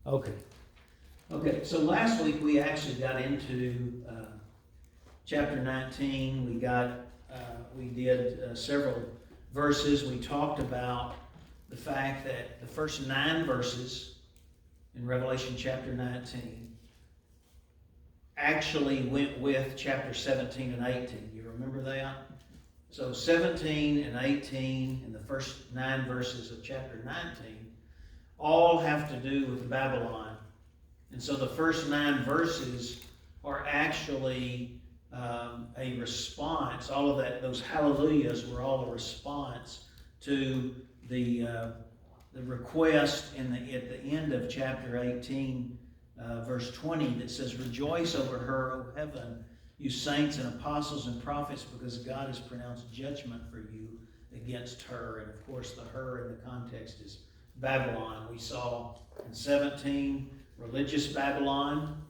Okay. Okay, so last week we actually got into chapter 19. We did several verses. We talked about the fact that the first 9 verses in Revelation chapter 19 actually went with chapter 17 and 18. You remember that? So 17 and 18 and the first 9 verses of chapter 19 all have to do with Babylon. And so the first 9 verses are actually a response. All of that, those hallelujahs were all a response to the request at the end of chapter 18, verse 20, that says, "Rejoice over her, O heaven, you saints and apostles and prophets, because God has pronounced judgment for you against her." And of course, the "her" in the context is Babylon. We saw in 17, religious Babylon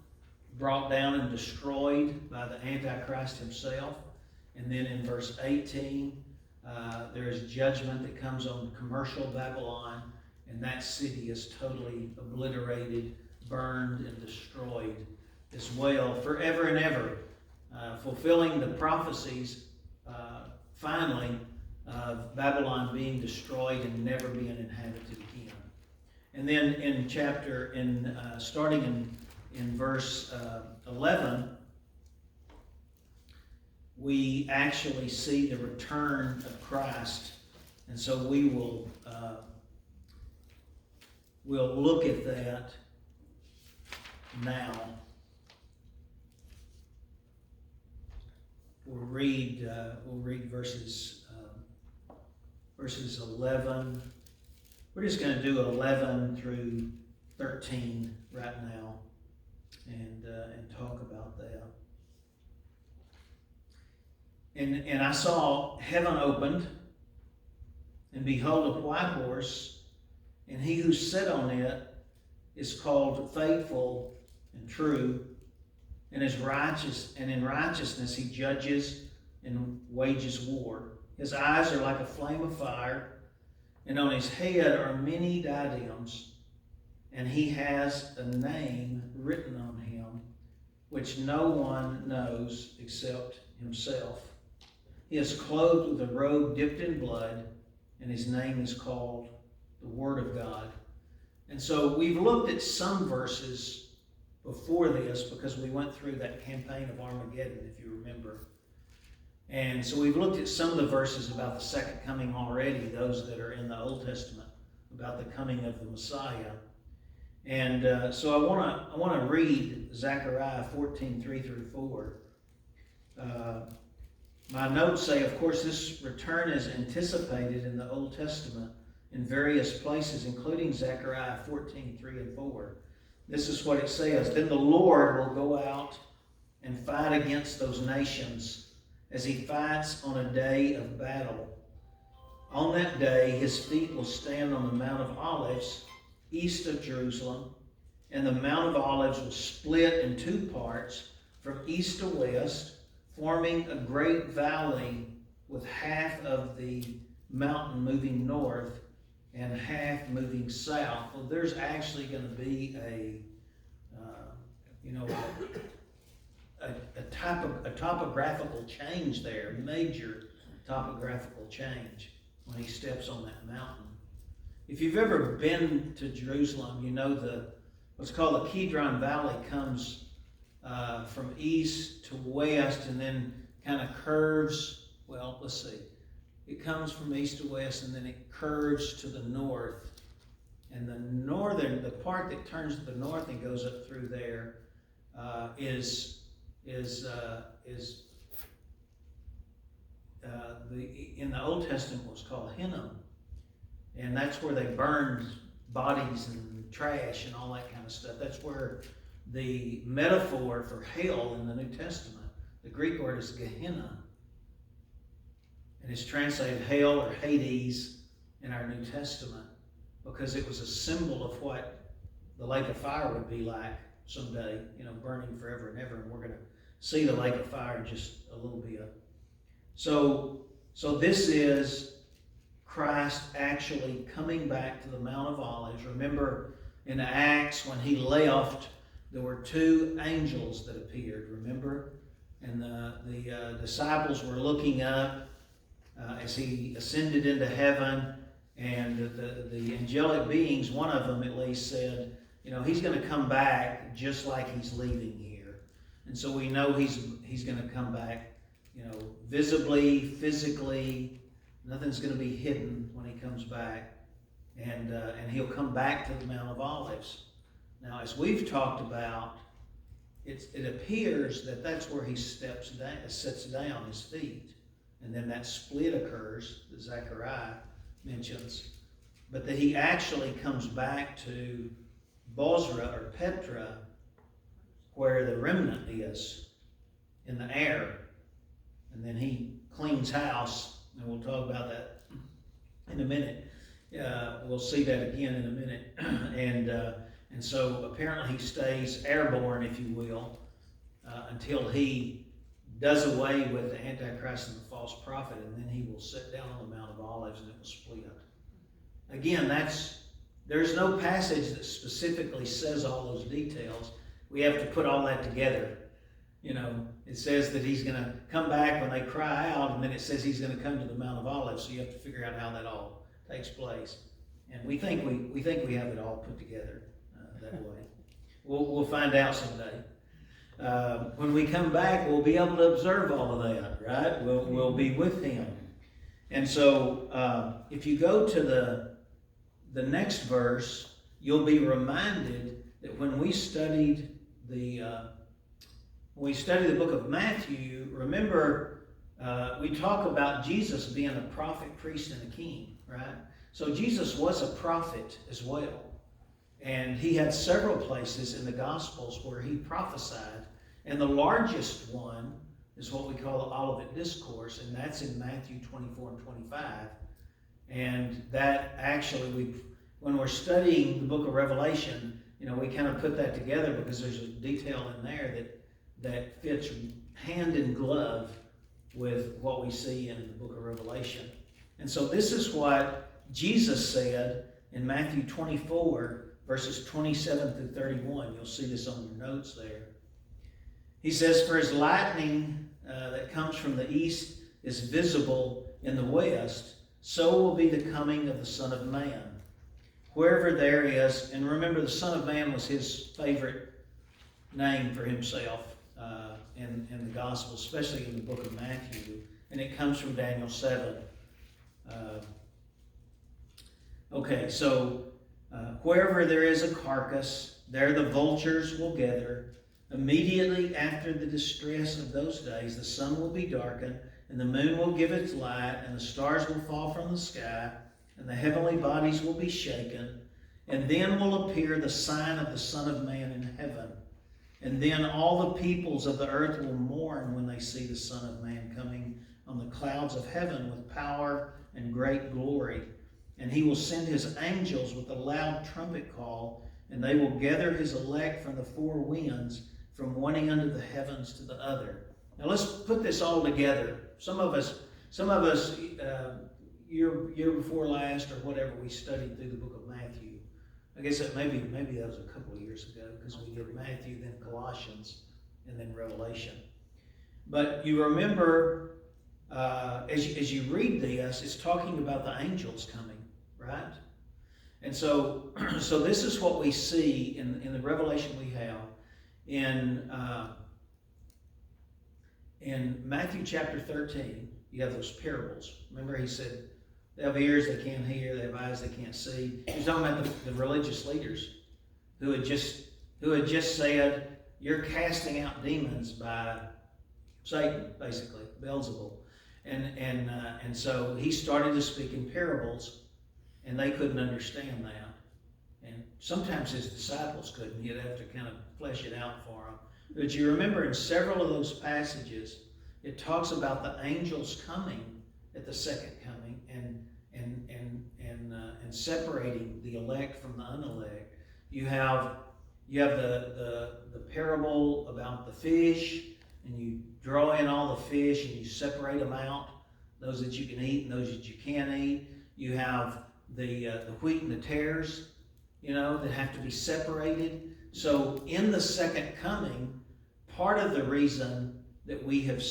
brought down and destroyed by the Antichrist himself. And then in verse 18, there is judgment that comes on commercial Babylon, and that city is totally obliterated, burned, and destroyed as well, forever and ever, fulfilling the prophecies, finally, of Babylon being destroyed and never being inhabited again. And then starting in verse 11, we actually see the return of Christ. And so we'll look at that now. We'll read verses 11. We're just going to do 11 through 13 right now, and talk about that. And I saw heaven opened, and behold, a white horse, and he who sat on it is called Faithful and True, and is righteous, and in righteousness he judges and wages war. His eyes are like a flame of fire, and on his head are many diadems, and he has a name written on him, which no one knows except himself. He is clothed with a robe dipped in blood, and his name is called the Word of God. And so we've looked at some verses before this because we went through that campaign of Armageddon, if you remember. And so we've looked at some of the verses about the second coming already, those that are in the Old Testament, about the coming of the Messiah. And so I want to read Zechariah 14:3 through 4. My notes say, of course, this return is anticipated in the Old Testament in various places, including Zechariah 14:3 and 4. This is what it says: "Then the Lord will go out and fight against those nations as he fights on a day of battle. On that day, his feet will stand on the Mount of Olives, east of Jerusalem, and the Mount of Olives will split in 2 parts, from east to west, forming a great valley, with half of the mountain moving north and half moving south." Well, there's actually going to be a topographical change there, major topographical change when he steps on that mountain. If you've ever been to Jerusalem, you know what's called the Kidron Valley comes from east to west and then kind of curves. Well, let's see. It comes from east to west and then it curves to the north. And the part that turns to the north and goes up through there in the Old Testament was called Hinnom, and that's where they burned bodies and trash and all that kind of stuff. That's where the metaphor for hell in the New Testament, the Greek word is Gehenna, and it's translated hell or Hades in our New Testament because it was a symbol of what the lake of fire would be like someday, burning forever and ever. And we're going to see the lake of fire in just a little bit. So this is Christ actually coming back to the Mount of Olives. Remember, in Acts when he left, there were two angels that appeared, remember? And the disciples were looking up as he ascended into heaven, and the angelic beings, one of them at least said, he's going to come back just like he's leaving here. And so we know he's going to come back, visibly, physically. Nothing's going to be hidden when he comes back. And he'll come back to the Mount of Olives. Now, as we've talked about, it appears that that's where he sits down his feet. And then that split occurs that Zechariah mentions. But that he actually comes back to Bozrah or Petra, where the remnant is, in the air. And then he cleans house, and we'll talk about that in a minute. We'll see that again in a minute. And so apparently he stays airborne, if you will, until he does away with the Antichrist and the false prophet, and then he will sit down on the Mount of Olives and it will split. Again, there's no passage that specifically says all those details. We have to put all that together. It says that he's going to come back when they cry out, and then it says he's going to come to the Mount of Olives, so you have to figure out how that all takes place. And we think we have it all put together that way. We'll find out someday. When we come back, we'll be able to observe all of that, right? We'll be with him. And so if you go to the next verse, you'll be reminded that when we studied the book of Matthew, remember we talk about Jesus being a prophet, priest, and a king, right? So Jesus was a prophet as well. And he had several places in the Gospels where he prophesied. And the largest one is what we call the Olivet Discourse, and that's in Matthew 24 and 25. And that actually, when we're studying the book of Revelation, we kind of put that together because there's a detail in there that fits hand in glove with what we see in the book of Revelation. And so this is what Jesus said in Matthew 24, verses 27 through 31. You'll see this on your notes there. He says, "For as lightning that comes from the east is visible in the west, so will be the coming of the Son of Man. Wherever there is," and remember the Son of Man was his favorite name for himself in the Gospel, especially in the book of Matthew, and it comes from Daniel 7. Wherever there is a carcass, there the vultures will gather. Immediately after the distress of those days, the sun will be darkened, and the moon will give its light, and the stars will fall from the sky, and the heavenly bodies will be shaken. And then will appear the sign of the Son of Man in heaven. And then all the peoples of the earth will mourn when they see the Son of Man coming on the clouds of heaven with power and great glory. And he will send his angels with a loud trumpet call, and they will gather his elect from the four winds, from one end of the heavens to the other. Now let's put this all together. Some of us, year before last or whatever, we studied through the book of Matthew. I guess that maybe that was a couple of years ago, because we did Matthew, then Colossians, and then Revelation. But you remember, as you read this, it's talking about the angels coming, right? And so this is what we see in the Revelation we have in Matthew chapter 13. You have those parables. Remember, he said, they have ears they can't hear, they have eyes they can't see. He's talking about the religious leaders who had just said, you're casting out demons by Satan, basically, Beelzebul. And so he started to speak in parables, and they couldn't understand that. And sometimes his disciples couldn't. You'd have to kind of flesh it out for them. But you remember in several of those passages, it talks about the angels coming at the second coming and separating the elect from the unelect. You have the parable about the fish, and you draw in all the fish and you separate them out, those that you can eat and those that you can't eat. You have the wheat and the tares, that have to be separated. So in the second coming, part of the reason that we have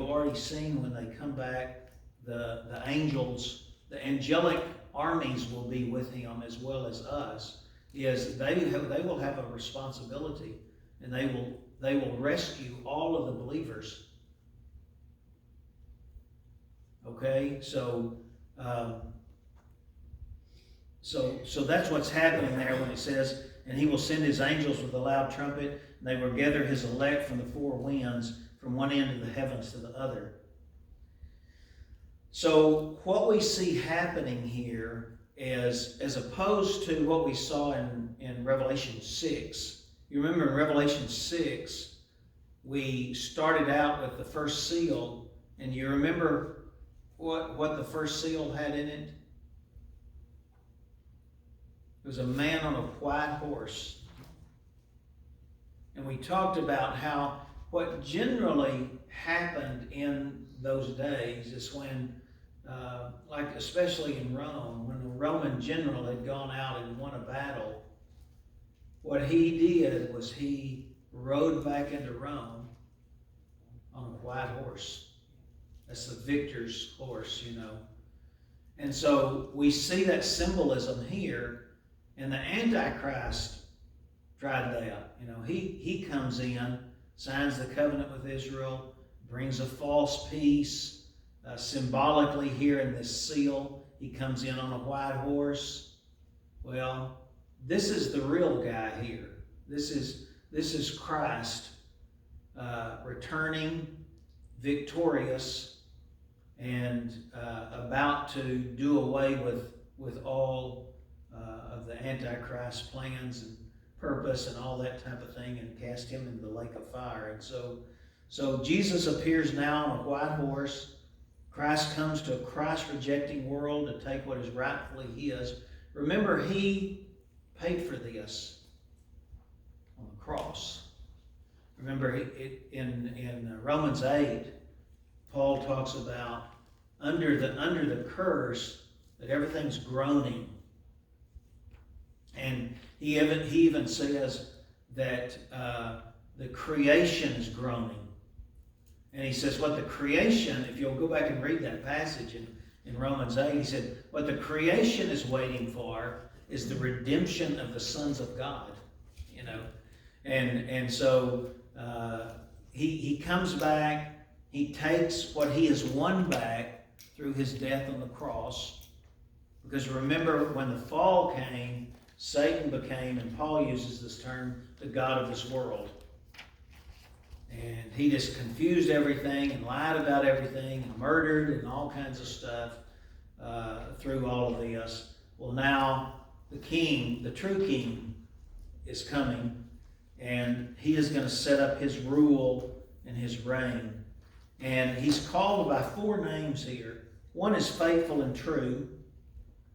already seen when they come back, the angels, the angelic armies will be with him as well as us, is they will have a responsibility, and they will rescue all of the believers. Okay, so that's what's happening there when it says, and he will send his angels with a loud trumpet, and they will gather his elect from the four winds, from one end of the heavens to the other. So what we see happening here is, as opposed to what we saw in Revelation 6. You remember in Revelation 6, we started out with the first seal, and you remember what the first seal had in it? It was a man on a white horse. And we talked about how what generally happened in those days is when, like especially in Rome, when a Roman general had gone out and won a battle, what he did was he rode back into Rome on a white horse. That's the victor's horse, And so we see that symbolism here, and the Antichrist tried that. He comes in, signs the covenant with Israel, brings a false peace. Symbolically here in this seal, he comes in on a white horse. Well, this is the real guy here. This is Christ returning victorious and about to do away with all of the Antichrist plans and purpose and all that type of thing, and cast him into the lake of fire. And so Jesus appears now on a white horse. Christ comes to a Christ-rejecting world to take what is rightfully his. Remember, he paid for this on the cross. Remember, in Romans 8, Paul talks about under the curse that everything's groaning. And he even says that the creation is groaning. And he says what the creation, if you'll go back and read that passage in Romans 8, he said, what the creation is waiting for is the redemption of the sons of God. And so he comes back, he takes what he has won back through his death on the cross. Because remember, when the fall came, Satan became, and Paul uses this term, the god of this world. And he just confused everything and lied about everything and murdered and all kinds of stuff through all of this. Well, now the king, the true king, is coming, and he is going to set up his rule and his reign. And he's called by four names here. One is faithful and true.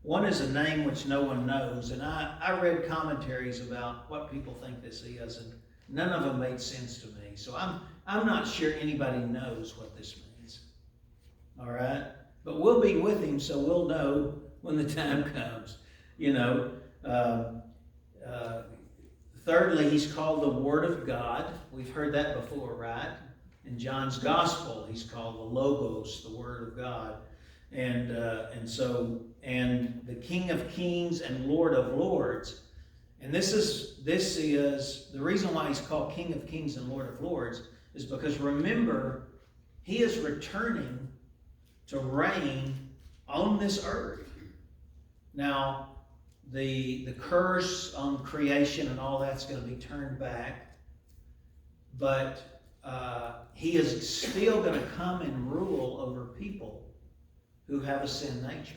One is a name which no one knows. And I read commentaries about what people think this is, and none of them made sense to me. So I'm not sure anybody knows what this means. All right? But we'll be with him, so we'll know when the time comes. Thirdly, he's called the Word of God. We've heard that before, right? In John's Gospel, he's called the Logos, the Word of God. And the King of Kings and Lord of Lords. And this is the reason why he's called King of Kings and Lord of Lords, is because remember, he is returning to reign on this earth. Now, the curse on creation and all that's going to be turned back, but he is still going to come and rule over people who have a sin nature.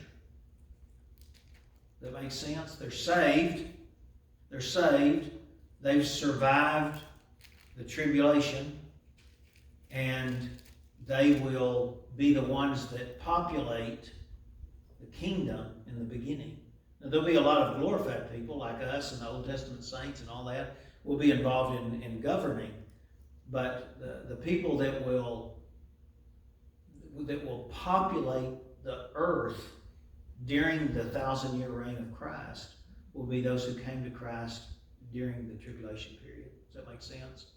That makes sense? They're saved. They're saved. They've survived the tribulation, and they will be the ones that populate the kingdom in the beginning. Now, there'll be a lot of glorified people like us and the Old Testament saints and all that will be involved in governing. But the people that will populate the earth during the 1,000-year reign of Christ will be those who came to Christ during the tribulation period. Does that make sense?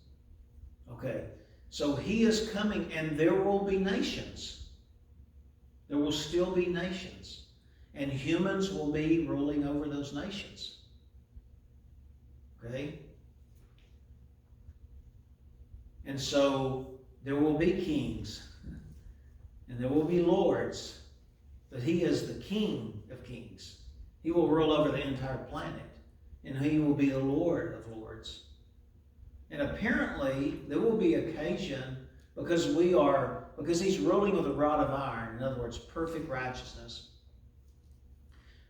Okay, so he is coming, and there will be nations. There will still be nations. And humans will be ruling over those nations. Okay? And so there will be kings. And there will be lords. But he is the King of kings. He will rule over the entire planet. And he will be the Lord of lords. And apparently, there will be occasion, because he's ruling with a rod of iron, in other words, perfect righteousness.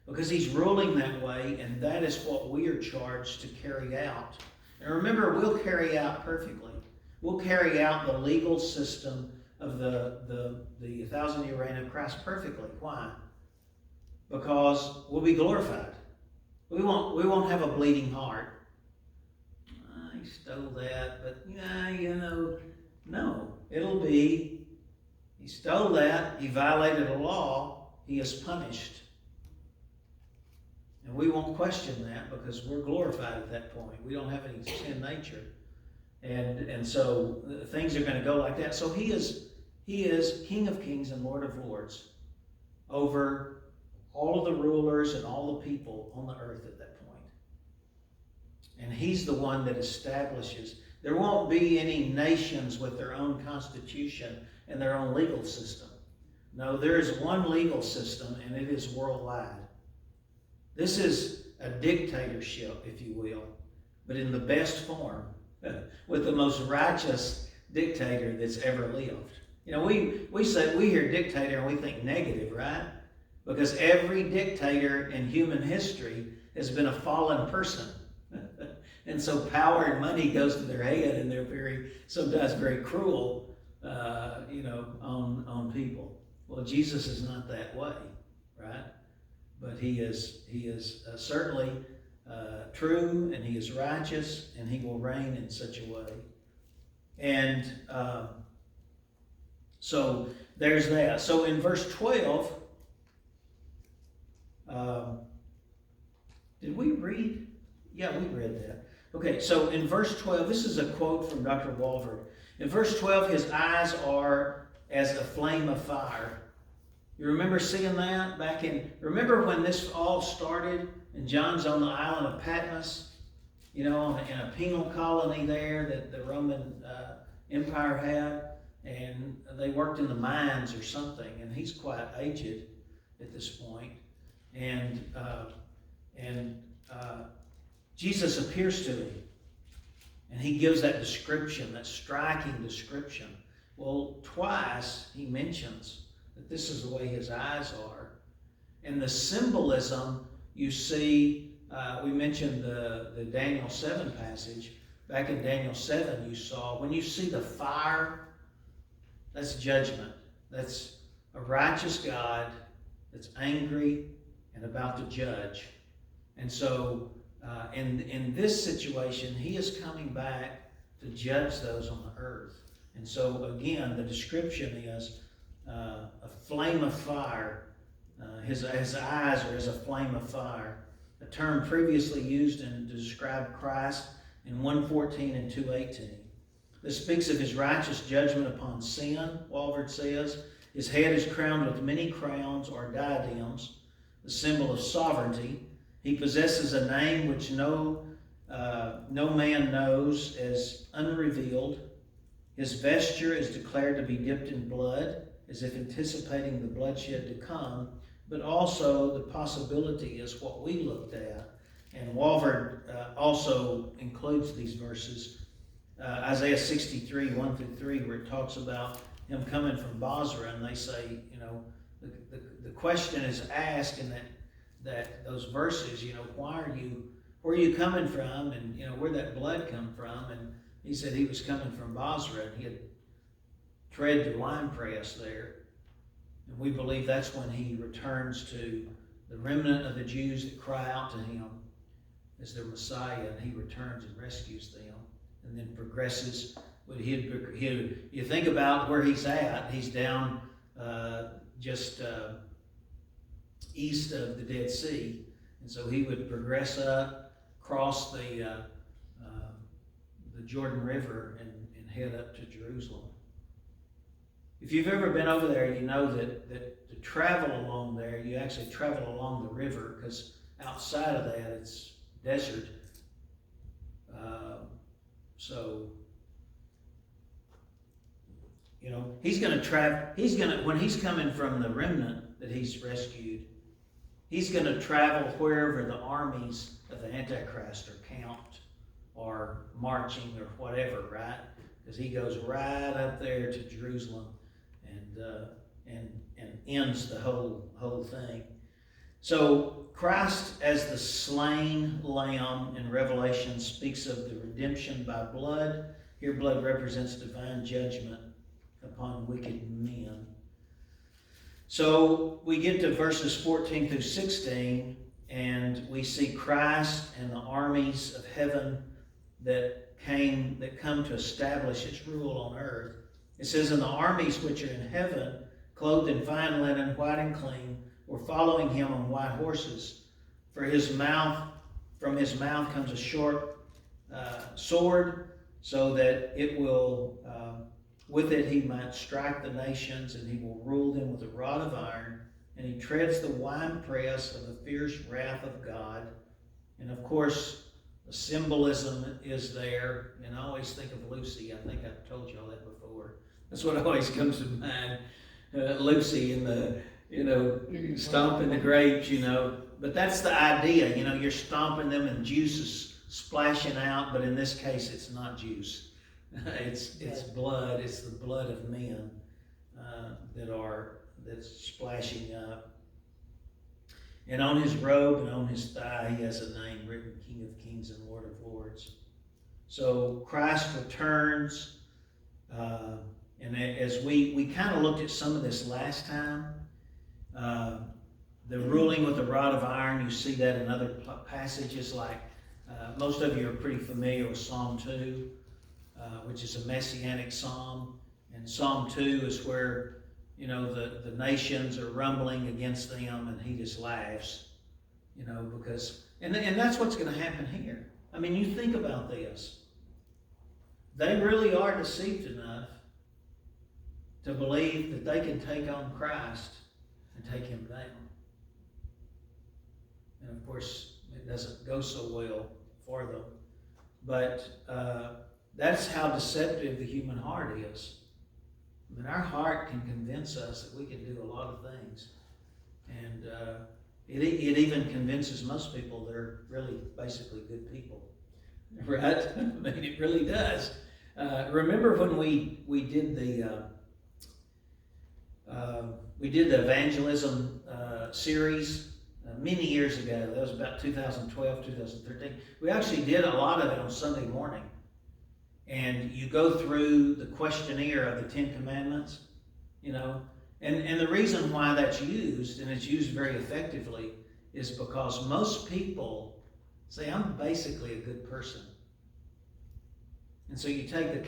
Because he's ruling that way, and that is what we are charged to carry out. And remember, we'll carry out perfectly. We'll carry out the legal system of the 1,000-year reign of Christ perfectly. Why? Because we'll be glorified. We won't have a bleeding heart. He stole that, but no. It'll be, he stole that, he violated a law, he is punished. And we won't question that because we're glorified at that point. We don't have any sin nature. And so things are going to go like that. So he is King of kings and Lord of lords over all of the rulers and all the people on the earth at that point. And he's the one that establishes. There won't be any nations with their own constitution and their own legal system. No, there is one legal system, and it is worldwide. This is a dictatorship, if you will, but in the best form, with the most righteous dictator that's ever lived. We hear dictator and we think negative, right? Because every dictator in human history has been a fallen person. And so power and money goes to their head, and they're sometimes very cruel, on people. Well, Jesus is not that way, right? But he is certainly true, and he is righteous, and he will reign in such a way. And so there's that. So in verse 12, did we read? Yeah, we read that. Okay, so in verse 12, this is a quote from Dr. Walvoord. In verse 12, his eyes are as a flame of fire. You remember seeing that remember when this all started and John's on the island of Patmos, in a penal colony there that the Roman Empire had, and they worked in the mines or something, and he's quite aged at this point. And Jesus appears to him, and he gives that description, that striking description. Well, twice he mentions that this is the way his eyes are. And the symbolism you see, we mentioned the Daniel 7 passage. Back in Daniel 7, you saw, when you see the fire, that's judgment. That's a righteous God that's angry and about to judge. And so, in this situation, he is coming back to judge those on the earth. And so, again, the description is a flame of fire. His eyes are as a flame of fire, a term previously used to describe Christ in 1:14 and 2:18. This speaks of his righteous judgment upon sin, Walvoord says. His head is crowned with many crowns or diadems, the symbol of sovereignty. He possesses a name which no man knows, as unrevealed. His vesture is declared to be dipped in blood, as if anticipating the bloodshed to come, but also the possibility is what we looked at. And Walvoord also includes these verses. Isaiah 63, 1-3, where it talks about him coming from Basra, and they say, the question is asked in that those verses, where are you coming from, and where'd that blood come from? And he said he was coming from Basra, and he had tread the winepress there. And we believe that's when he returns to the remnant of the Jews that cry out to him as their Messiah, and he returns and rescues them, and then progresses. You think about where he's at. He's down just east of the Dead Sea, And so he would progress up, cross the Jordan River, and head up to Jerusalem. If you've ever been over there, you know that to travel along there, you actually travel along the river, because outside of that it's desert. When he's coming from the remnant that he's rescued, he's going to travel wherever the armies of the Antichrist are camped or marching or whatever, right? Because he goes right up there to Jerusalem and ends the whole thing. So Christ, as the slain lamb in Revelation, speaks of the redemption by blood. Here, blood represents divine judgment upon wicked men. So we get to verses 14 through 16, and we see Christ and the armies of heaven that come to establish its rule on earth. It says, "And the armies which are in heaven, clothed in fine linen, white and clean, were following him on white horses. From his mouth comes a short sword, so that it will, with it he might strike the nations, and he will rule them with a rod of iron. And he treads the winepress of the fierce wrath of God." And of course, the symbolism is there. And I always think of Lucy. I think I've told you all that before. That's what always comes to mind. Lucy in the, stomping the grapes, But that's the idea, you're stomping them and juice is splashing out, but in this case it's not juice. It's blood. It's the blood of men that's splashing up. And on his robe and on his thigh he has a name written, King of Kings and Lord of Lords. So Christ returns, and as we kind of looked at some of this last time, the ruling with the rod of iron, you see that in other passages, like most of you are pretty familiar with Psalm 2, which is a messianic psalm. And Psalm 2 is where, the nations are rumbling against them, and he just laughs, because, and that's what's going to happen here. I mean, you think about this. They really are deceived enough to believe that they can take on Christ and take him down. And of course, it doesn't go so well for them. But that's how deceptive the human heart is. I mean, our heart can convince us that we can do a lot of things. And it even convinces most people they're really basically good people. Right? I mean, it really does. Remember when we did the evangelism series many years ago? That was about 2012, 2013. We actually did a lot of it on Sunday morning. And you go through the questionnaire of the Ten Commandments, and the reason why that's used, and it's used very effectively, is because most people say, I'm basically a good person. And so you take the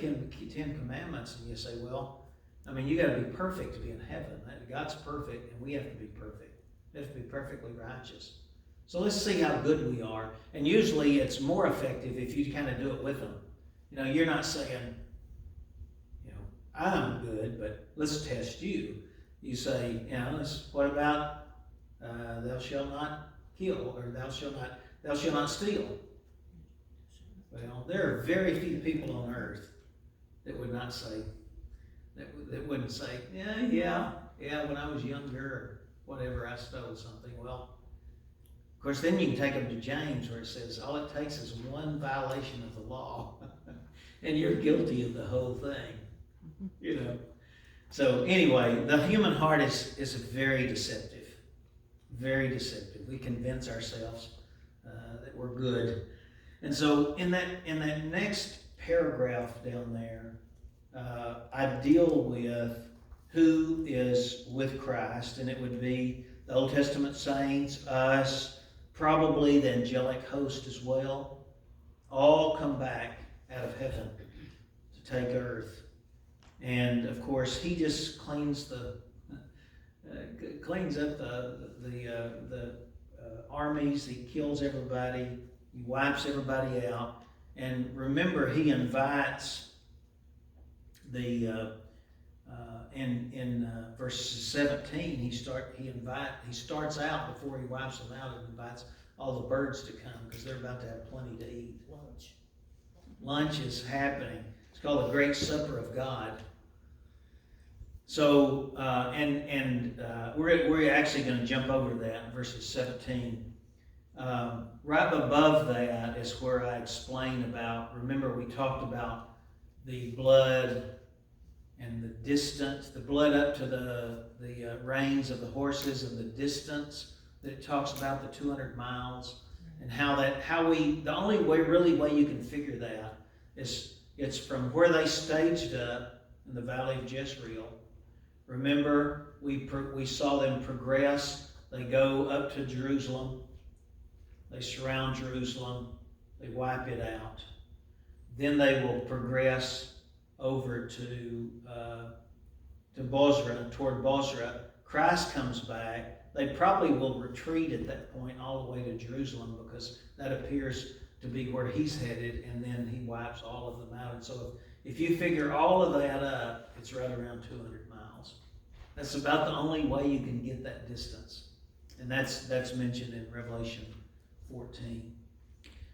Ten Commandments and you say, well, I mean, you got to be perfect to be in heaven. God's perfect, and we have to be perfect. We have to be perfectly righteous. So let's see how good we are. And usually it's more effective if you kind of do it with them. You're not saying, I'm good, but let's test you. You say, what about thou shalt not kill, or thou shalt not steal? Well, there are very few people on earth that would not say, that wouldn't say, yeah, when I was younger or whatever, I stole something. Well, of course, then you can take them to James, where it says all it takes is one violation of the law, and you're guilty of the whole thing. So anyway, the human heart is very deceptive, very deceptive. We convince ourselves that we're good. And so in that next paragraph down there, I deal with who is with Christ, and it would be the Old Testament saints, us, probably the angelic host as well, all come back out of heaven to take earth. And of course, he just cleans up the armies. He kills everybody. He wipes everybody out. And remember, he invites the in verse 17. He starts out before he wipes them out and invites all the birds to come because they're about to have plenty to eat. Lunch is happening. It's called the Great Supper of God. So, we're actually going to jump over that, verses 17. Right above that is where I explain about, remember we talked about the blood and the distance, the blood up to the reins of the horses and the distance that it talks about, the 200 miles, and the only way you can figure that is it's from where they staged up in the valley of Jezreel. Remember, we saw them progress. They go up to Jerusalem. They surround Jerusalem. They wipe it out. Then they will progress over to Bozrah, toward Bozrah. Christ comes back. They probably will retreat at that point all the way to Jerusalem because that appears to be where he's headed, and then he wipes all of them out. And so if you figure all of that up, it's right around 200 miles. That's about the only way you can get that distance. And that's mentioned in Revelation 14.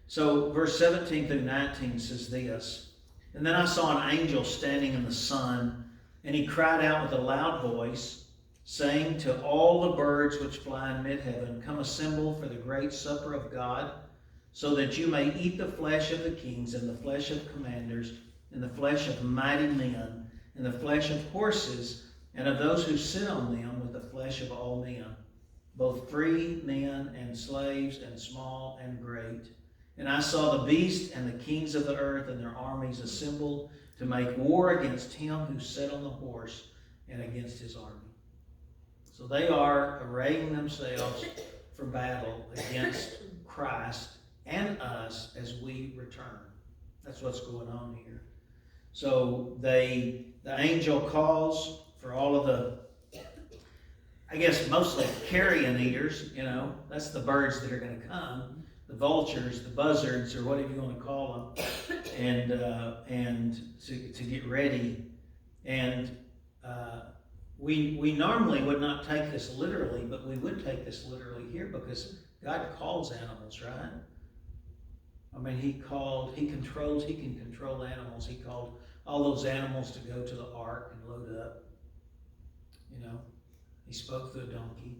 So verse 17 through 19 says this, "And then I saw an angel standing in the sun, and he cried out with a loud voice, saying to all the birds which fly in mid-heaven, Come assemble for the great supper of God, so that you may eat the flesh of the kings, and the flesh of commanders, and the flesh of mighty men, and the flesh of horses, and of those who sit on them, with the flesh of all men, both free men and slaves, and small and great. And I saw the beast and the kings of the earth and their armies assembled to make war against him who sat on the horse and against his army." So they are arraying themselves for battle against Christ and us as we return. That's what's going on here. So the angel calls for all of the, I guess mostly carrion eaters, that's the birds that are going to come, the vultures, the buzzards, or whatever you want to call them, and to get ready. And we normally would not take this literally, but we would take this literally here because God calls animals, right? I mean, he can control animals. He called all those animals to go to the ark and load up. He spoke through a donkey.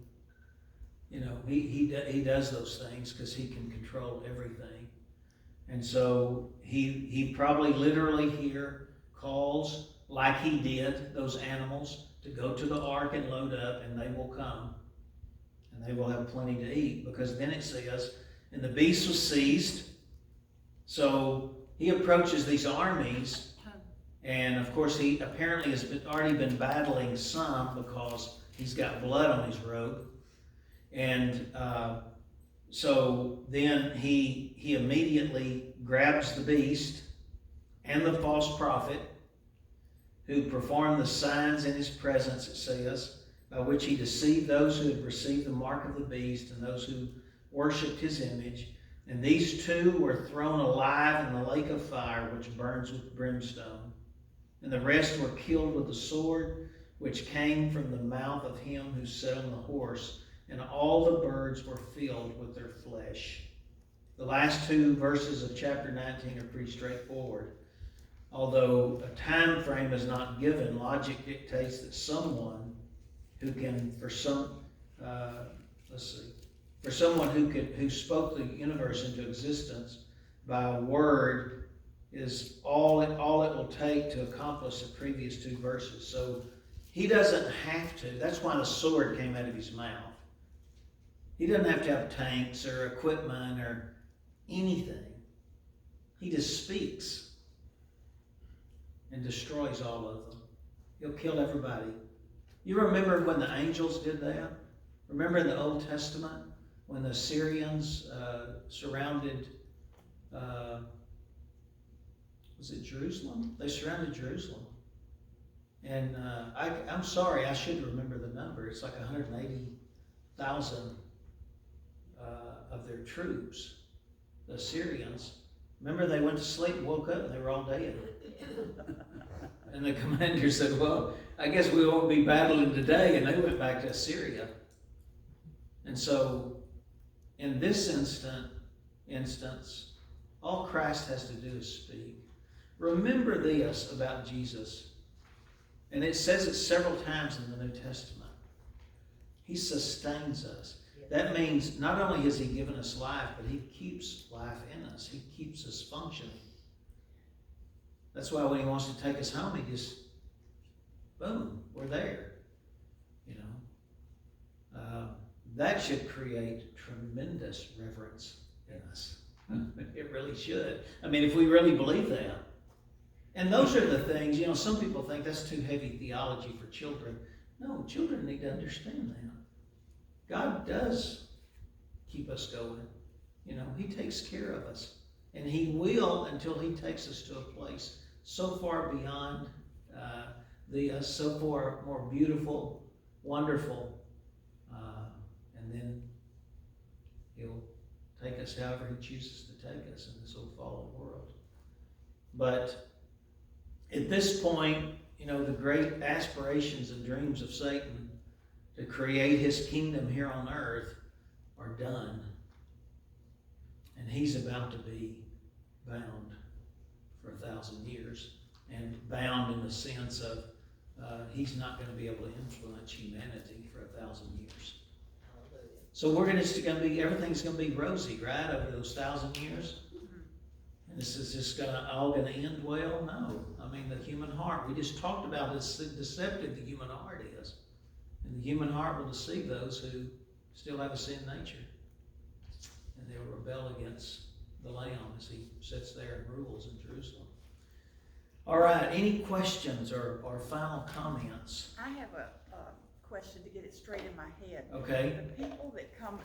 He does those things because he can control everything. And so he probably literally here calls, like he did, those animals to go to the ark and load up, and they will come. And they will have plenty to eat, because then it says, "And the beast was seized." So he approaches these armies, and of course he apparently has already been battling some because he's got blood on his robe. And so then he immediately grabs the beast and the false prophet, who performed the signs in his presence, it says, by which he deceived those who had received the mark of the beast and those who worshipped his image. And these two were thrown alive in the lake of fire, which burns with brimstone. And the rest were killed with the sword, which came from the mouth of him who sat on the horse. And all the birds were filled with their flesh. The last two verses of chapter 19 are pretty straightforward. Although a time frame is not given, logic dictates that someone who can, for someone who spoke the universe into existence by a word is all it will take to accomplish the previous two verses. So he doesn't have to. That's why the sword came out of his mouth. He doesn't have to have tanks or equipment or anything. He just speaks and destroys all of them. He'll kill everybody. You remember when the angels did that? Remember in the Old Testament when the Syrians surrounded, was it Jerusalem? They surrounded Jerusalem. And I'm sorry, I should remember the number. It's like 180,000 of their troops, the Assyrians, remember they went to sleep and woke up and they were all dead. And the commander said, well, I guess we won't be battling today. And they went back to Assyria. And so, in this instance, all Christ has to do is speak. Remember this about Jesus. And it says it several times in the New Testament. He sustains us. That means not only has he given us life, but he keeps life in us. He keeps us functioning. That's why when he wants to take us home, he just, boom, we're there. You know, that should create tremendous reverence in us. It really should. I mean, if we really believe that. And those are the things, you know, some people think that's too heavy theology for children. No, children need to understand that. God does keep us going. You know, he takes care of us. And he will until he takes us to a place so far beyond so far more beautiful, wonderful. And then he'll take us however he chooses to take us in this old fallen world. But at this point, you know, the great aspirations and dreams of Satan to create his kingdom here on earth are done. And he's about to be bound for 1,000 years. And bound in the sense of he's not going to be able to influence humanity for 1,000 years. So everything's going to be rosy, right, over those 1,000 years? And this is just all going to end well? No. I mean, the human heart, we just talked about this deceptive the human heart is. And the human heart will deceive those who still have a sin nature. And they will rebel against the Lamb as he sits there and rules in Jerusalem. All right, any questions or final comments? I have a question to get it straight in my head. Okay. The people that come